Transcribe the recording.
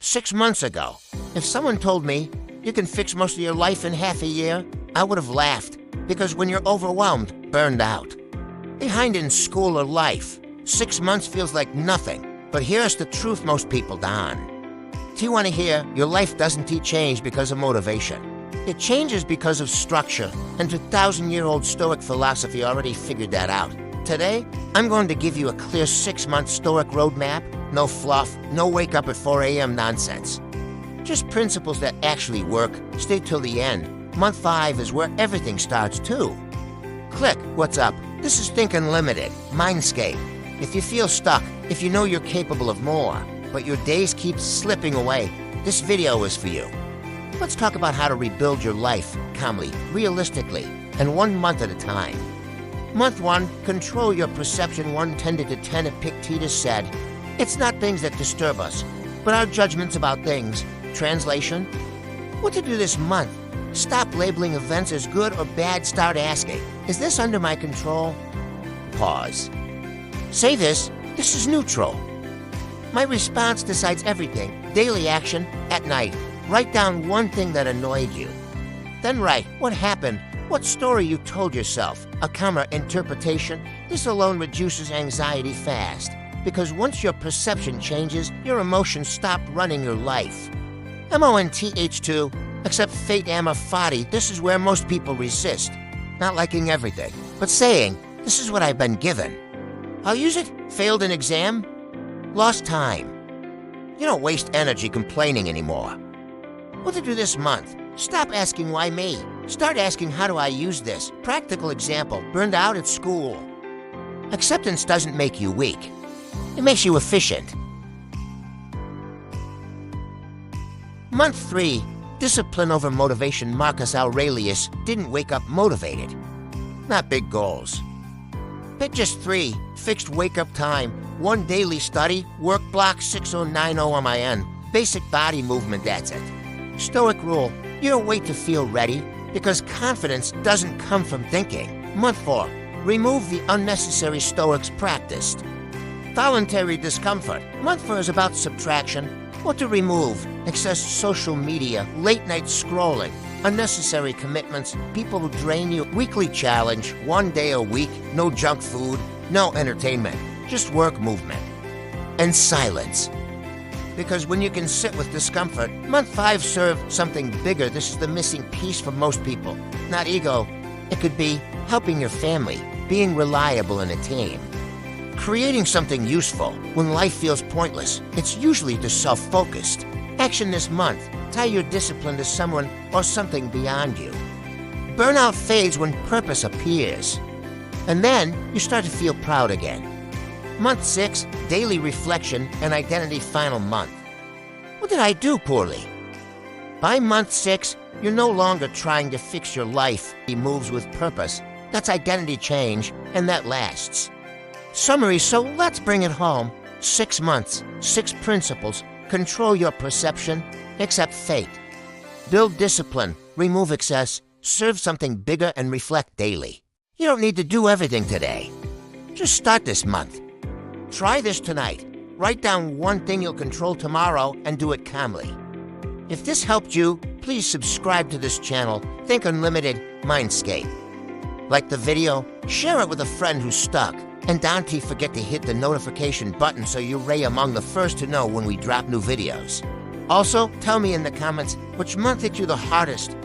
6 months ago. If someone told me you can fix most of your life in half a year, I would have laughed, because when you're overwhelmed, burned out, behind in school or life, 6 months feels like nothing. But here's the truth most people don't. Do you want to hear your life doesn't change because of motivation? It changes because of structure, and 2,000-year-old Stoic philosophy already figured that out. Today, I'm going to give you a clear 6-month Stoic roadmap, no fluff, no wake up at 4 a.m. nonsense. Just principles that actually work. Stay till the end. Month 5 is where everything starts too. Click, what's up? This is Think Unlimited, Mindscape. If you feel stuck, if you know you're capable of more, but your days keep slipping away, this video is for you. Let's talk about how to rebuild your life calmly, realistically, and 1 month at a time. Month 1, control your perception. 1:10 Epictetus said, "It's not things that disturb us, but our judgments about things." Translation: what to do this month? Stop labeling events as good or bad. Start asking, is this under my control? Pause. Say this is neutral. My response decides everything. Daily action at night. Write down one thing that annoyed you. Then write what happened, what story you told yourself. A comma interpretation. This alone reduces anxiety fast, because once your perception changes, your emotions stop running your life. MONTH2, except fate amafati, this is where most people resist. Not liking everything, but saying, this is what I've been given. I'll use it. Failed an exam? Lost time. You don't waste energy complaining anymore. What to do this month? Stop asking why me. Start asking how do I use this? Practical example, burned out at school. Acceptance doesn't make you weak. It makes you efficient. Month 3, discipline over motivation. Marcus Aurelius didn't wake up motivated. Not big goals. Pick just 3, fixed wake-up time, 1 daily study, work block 6090 on my end, basic body movement, that's it. Stoic rule, you don't wait to feel ready, because confidence doesn't come from thinking. Month 4, remove the unnecessary Stoics practiced. Voluntary discomfort. Month 4 is about subtraction. What to remove? Excess social media, late-night scrolling, unnecessary commitments, people who drain you. Weekly challenge, 1 day a week, no junk food, no entertainment, just work movement. And silence. Because when you can sit with discomfort, month 5 serves something bigger. This is the missing piece for most people. Not ego. It could be helping your family, being reliable in a team. Creating something useful. When life feels pointless, it's usually the self-focused. Action this month. Tie your discipline to someone or something beyond you. Burnout fades when purpose appears. And then you start to feel proud again. Month 6, daily reflection and identity. Final month. What did I do poorly? By month 6, you're no longer trying to fix your life. He moves with purpose. That's identity change, and that lasts. Summary, so let's bring it home. 6 months, 6 principles. Control your perception, accept fate. Build discipline, remove excess, serve something bigger, and reflect daily. You don't need to do everything today. Just start this month. Try this tonight. Write down one thing you'll control tomorrow and do it calmly. If this helped you, please subscribe to this channel, Think Unlimited, Mindscape. Like the video, share it with a friend who's stuck, and don't forget to hit the notification button so you're among the first to know when we drop new videos. Also, tell me in the comments which month hit you the hardest.